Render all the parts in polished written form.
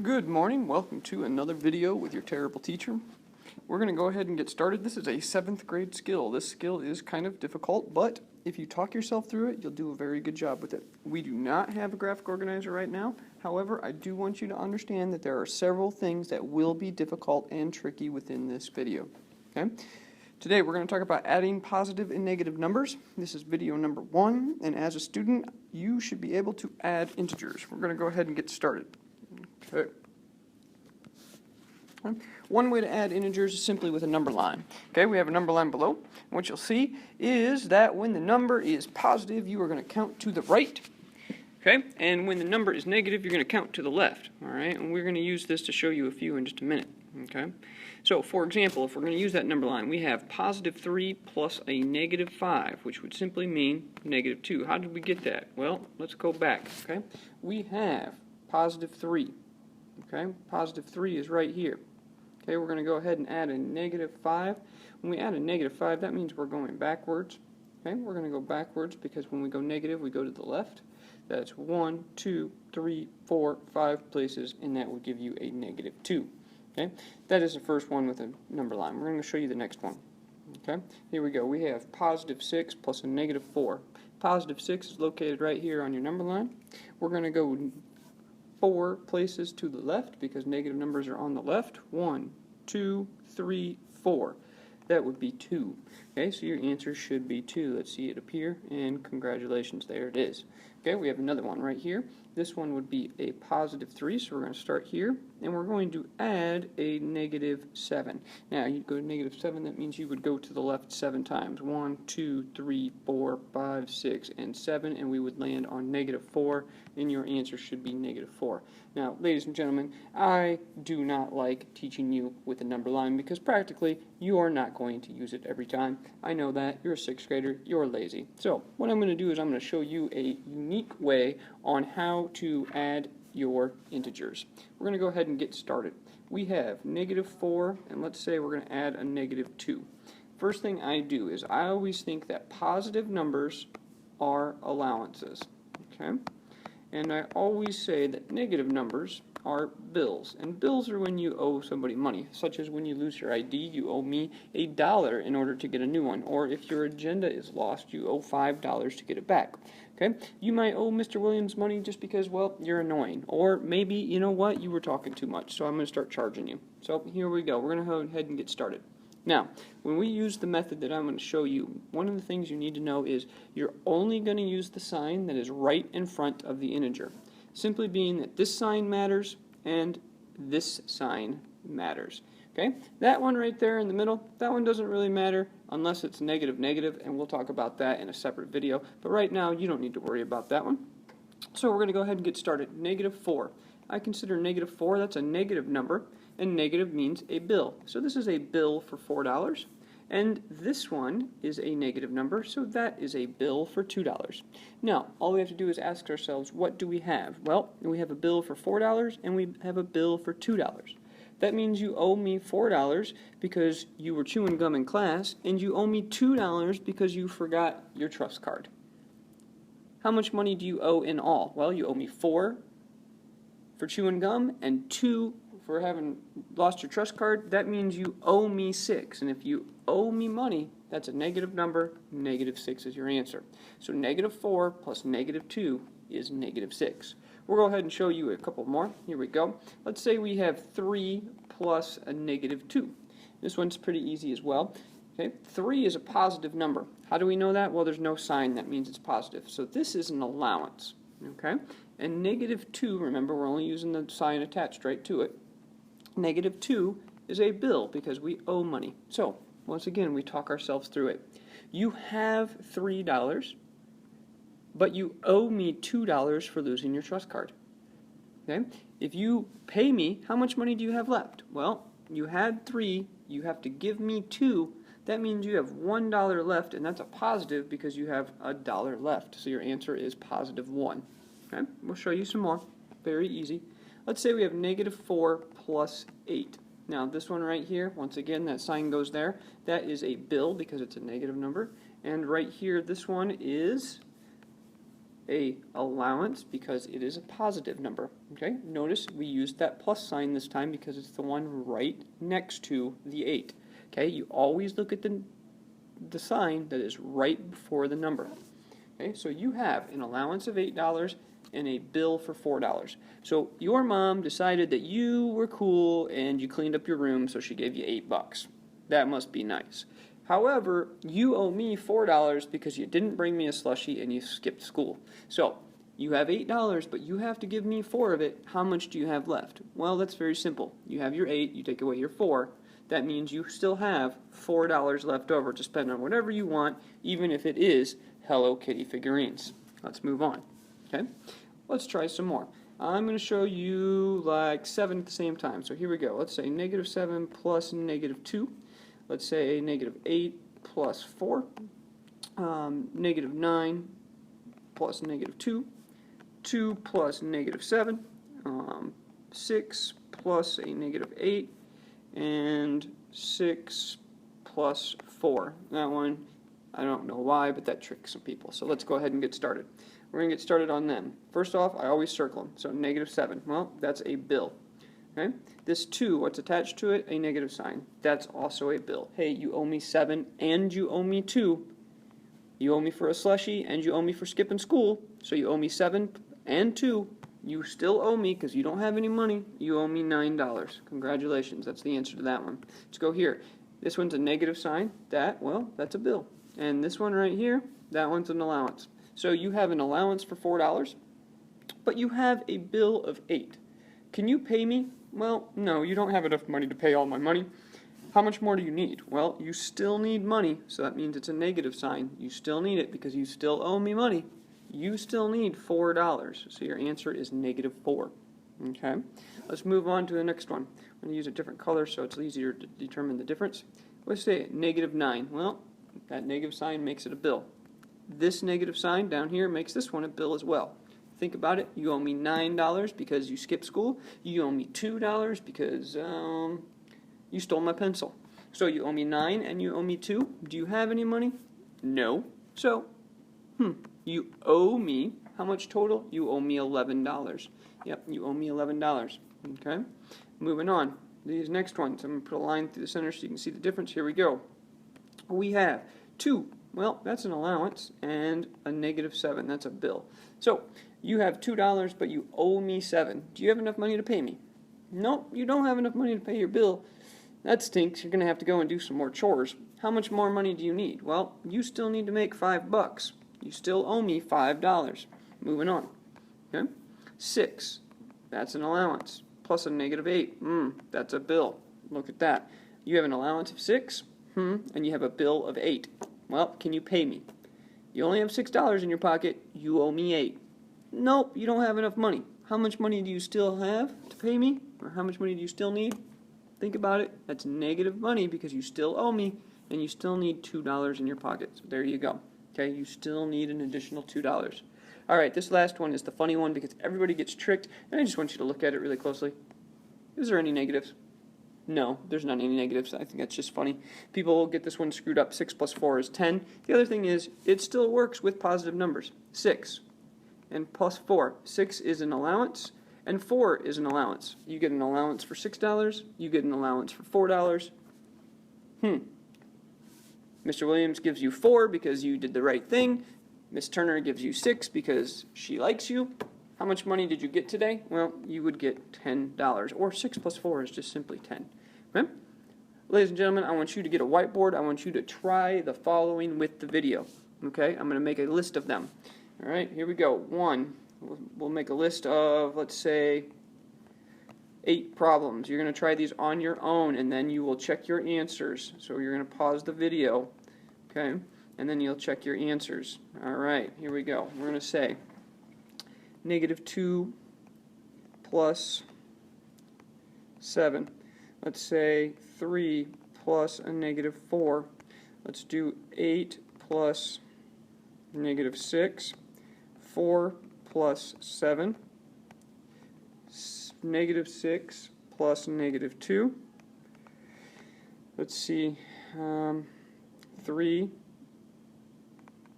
Good morning, welcome to another video with your terrible teacher. We're going to go ahead and get started. This is a 7th grade skill. This skill is kind of difficult, but if you talk yourself through it, you'll do a very good job with it. We do not have a graphic organizer right now. However, I do want you to understand that there are several things that will be difficult and tricky within this video. Okay? Today we're going to talk about adding positive and negative numbers. This is video number 1, and as a student, you should be able to add integers. We're going to go ahead and get started. Okay. One way to add integers is simply with a number line. Okay, we have a number line below. What you'll see is that when the number is positive, you are going to count to the right. Okay, and when the number is negative, you're going to count to the left. All right, and we're going to use this to show you a few in just a minute. Okay, so for example, if we're going to use that number line, we have positive 3 plus a negative 5, which would simply mean negative 2. How did we get that? Well, let's go back. Okay, we have positive 3. Okay, positive 3 is right here. Okay, we're going to go ahead and add a negative 5. When we add a negative 5, that means we're going backwards. Okay, we're going to go backwards because when we go negative, we go to the left. That's 1, 2, 3, 4, 5 places, and that will give you a negative 2. Okay, that is the first one with a number line. We're going to show you the next one. Okay, here we go. We have positive 6 plus a negative 4. Positive 6 is located right here on your number line. We're going to go 4 places to the left because negative numbers are on the left. 1, 2, 3, 4. That would be 2. Okay, so your answer should be 2. Let's see it appear, and congratulations, there it is. Okay, we have another one right here. This one would be a positive 3, so we're going to start here, and we're going to add a negative 7. Now, you go to negative 7, that means you would go to the left 7 times. 1, 2, 3, 4, 5, 6, and 7, and we would land on negative 4, and your answer should be negative 4. Now, ladies and gentlemen, I do not like teaching you with a number line because practically you are not going to use it every time. I know that. You're a 6th grader. You're lazy. So, what I'm going to do is I'm going to show you a unique way on how to add your integers. We're going to go ahead and get started. We have negative 4, and let's say we're going to add a negative 2. First thing I do is I always think that positive numbers are allowances. Okay? And I always say that negative numbers are bills. And bills are when you owe somebody money, such as when you lose your ID, you owe me $1 in order to get a new one. Or if your agenda is lost, you owe $5 to get it back. Okay? You might owe Mr. Williams money just because, well, you're annoying. Or maybe, you know what, you were talking too much, so I'm going to start charging you. So here we go. We're going to go ahead and get started. Now, when we use the method that I'm going to show you, one of the things you need to know is you're only going to use the sign that is right in front of the integer. Simply being that this sign matters and this sign matters. Okay? That one right there in the middle, that one doesn't really matter unless it's negative, negative, and we'll talk about that in a separate video. But right now, you don't need to worry about that one. So we're going to go ahead and get started. Negative 4. I consider negative 4, that's a negative number, and negative means a bill. So this is a bill for $4, and this one is a negative number, so that is a bill for $2. Now, all we have to do is ask ourselves, what do we have? Well, we have a bill for $4, and we have a bill for $2. That means you owe me $4 because you were chewing gum in class, and you owe me $2 because you forgot your trust card. How much money do you owe in all? Well, you owe me 4 for chewing gum and 2 for having lost your trust card. That means you owe me 6. And if you owe me money, that's a negative number. Negative 6 is your answer. So negative 4 plus negative 2 is negative 6. We'll go ahead and show you a couple more. Here we go. Let's say we have 3 plus a negative 2. This one's pretty easy as well. Okay, 3 is a positive number. How do we know that? Well, there's no sign that means it's positive. So this is an allowance. Okay? And negative 2, remember, we're only using the sign attached right to it. Negative 2 is a bill because we owe money. So, once again, we talk ourselves through it. You have $3, but you owe me $2 for losing your trust card. Okay? If you pay me, how much money do you have left? Well, you had 3, you have to give me 2. That means you have $1 left, and that's a positive because you have $1 left. So your answer is positive 1. Okay? We'll show you some more. Very easy. Let's say we have negative 4 plus 8. Now this one right here, once again, that sign goes there. That is a bill because it's a negative number. And right here, this one is a allowance because it is a positive number. Okay, notice we used that plus sign this time because it's the one right next to the 8. Okay, you always look at the sign that is right before the number. Okay, so you have an allowance of $8 and a bill for $4. So your mom decided that you were cool and you cleaned up your room, so she gave you $8. That must be nice. However, you owe me $4 because you didn't bring me a slushie and you skipped school. So you have $8, but you have to give me 4 of it. How much do you have left? Well, that's very simple. You have your 8, you take away your 4. That means you still have $4 left over to spend on whatever you want, even if it is Hello Kitty figurines. Let's move on. Okay? Let's try some more. I'm going to show you like 7 at the same time. So here we go. Let's say -7 plus -2. Let's say -8 plus 4. -9 plus -2. 2 plus -7. 6 plus a -8. And 6 plus 4. That one, I don't know why, but that tricks some people. So let's go ahead and get started. We're going to get started on them. First off, I always circle them. So -7. Well, that's a bill. Okay? This 2, what's attached to it? A negative sign. That's also a bill. Hey, you owe me 7 and you owe me 2. You owe me for a slushie and you owe me for skipping school. So you owe me 7 and 2. You still owe me because you don't have any money. You owe me $9. Congratulations. That's the answer to that one. Let's go here. This one's a negative sign. That, well, that's a bill. And this one right here, that one's an allowance. So you have an allowance for $4, but you have a bill of 8. Can you pay me? Well, no, you don't have enough money to pay all my money. How much more do you need? Well, you still need money, so that means it's a negative sign. You still need it because you still owe me money. You still need $4, so your answer is -4. Okay, let's move on to the next one. I'm going to use a different color so it's easier to determine the difference. Let's say -9. Well, that negative sign makes it a bill. This negative sign down here makes this one a bill as well. Think about it. You owe me $9 because you skipped school. You owe me $2 because you stole my pencil. So you owe me 9 and you owe me 2. Do you have any money? No. So, you owe me, how much total? You owe me $11. Yep, you owe me $11. Okay? Moving on. These next ones, I'm going to put a line through the center so you can see the difference. Here we go. We have 2. Well, that's an allowance, and a -7. That's a bill. So, you have $2, but you owe me 7. Do you have enough money to pay me? Nope, you don't have enough money to pay your bill. That stinks. You're going to have to go and do some more chores. How much more money do you need? Well, you still need to make $5. You still owe me $5. Moving on. Okay? 6. That's an allowance. Plus a -8. That's a bill. Look at that. You have an allowance of 6, and you have a bill of 8. Well, can you pay me? You only have $6 in your pocket. You owe me 8. Nope, you don't have enough money. How much money do you still have to pay me? Or how much money do you still need? Think about it. That's negative money because you still owe me, and you still need $2 in your pocket. So there you go. Okay, you still need an additional $2. All right, this last one is the funny one because everybody gets tricked, and I just want you to look at it really closely. Is there any negatives? No, there's not any negatives. I think that's just funny. People get this one screwed up. 6 plus 4 is 10. The other thing is, it still works with positive numbers. 6 and plus 4. 6 is an allowance, and 4 is an allowance. You get an allowance for $6. You get an allowance for $4. Mr. Williams gives you 4 because you did the right thing. Miss Turner gives you 6 because she likes you. How much money did you get today? Well, you would get $10. Or 6 plus 4 is just simply 10. Okay? Ladies and gentlemen, I want you to get a whiteboard. I want you to try the following with the video. Okay? I'm going to make a list of them. All right, here we go. 1. We'll make a list of, let's say, 8 problems. You're going to try these on your own, and then you will check your answers. So you're going to pause the video. Okay? And then you'll check your answers. All right, here we go. We're going to say -2 plus 7. Let's say 3 plus a -4. Let's do 8 plus -6. 4 plus 7. -6 plus -2. Let's see. 3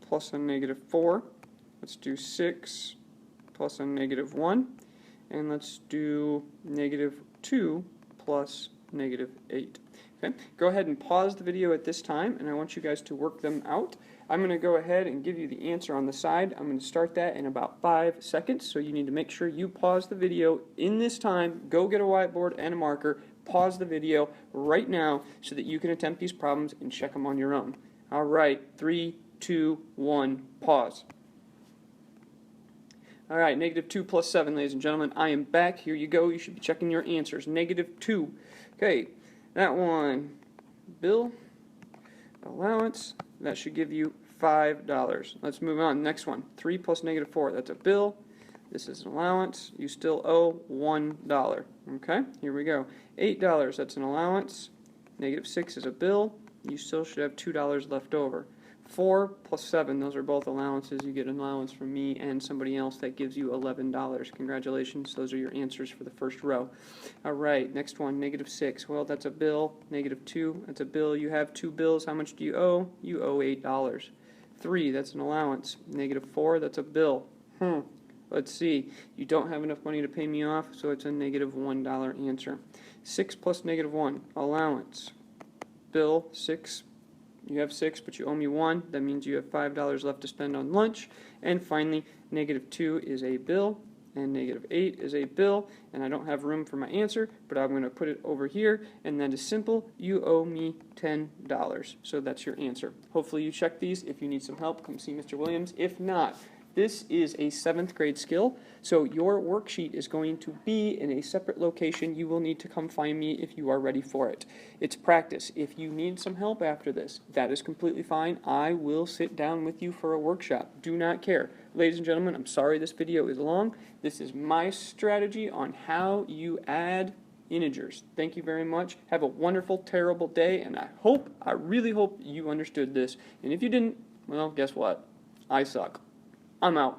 plus a -4. Let's do 6 plus a negative 1. And let's do negative 2 plus negative 8. Okay, go ahead and pause the video at this time, and I want you guys to work them out. I'm going to go ahead and give you the answer on the side. I'm going to start that in about 5 seconds, so you need to make sure you pause the video in this time. Go get a whiteboard and a marker. Pause the video right now so that you can attempt these problems and check them on your own. All right, 3, 2, 1, pause. All right, negative 2 plus 7, ladies and gentlemen. I am back. Here you go. You should be checking your answers. Negative 2. Okay, that one, bill, allowance, that should give you $5. Let's move on. Next one, 3 plus negative 4. That's a bill. This is an allowance. You still owe $1. Okay, here we go. $8, that's an allowance. Negative 6 is a bill. You still should have $2 left over. 4 plus 7, those are both allowances. You get an allowance from me and somebody else that gives you $11. Congratulations, those are your answers for the first row. All right, next one, negative 6. Well, that's a bill. Negative 2, that's a bill. You have 2 bills. How much do you owe? You owe $8. 3, that's an allowance. Negative 4, that's a bill. Let's see. You don't have enough money to pay me off, so it's a negative $1 answer. 6 plus negative 1, allowance. Bill, 6. You have 6, but you owe me 1. That means you have $5 left to spend on lunch. And finally, negative 2 is a bill, and negative 8 is a bill. And I don't have room for my answer, but I'm going to put it over here. And that is simple. You owe me $10. So that's your answer. Hopefully you check these. If you need some help, come see Mr. Williams. If not, this is a 7th grade skill, so your worksheet is going to be in a separate location. You will need to come find me if you are ready for it. It's practice. If you need some help after this, that is completely fine. I will sit down with you for a workshop. Do not care. Ladies and gentlemen, I'm sorry this video is long. This is my strategy on how you add integers. Thank you very much. Have a wonderful, terrible day, and I really hope you understood this. And if you didn't, well, guess what? I suck. I'm out.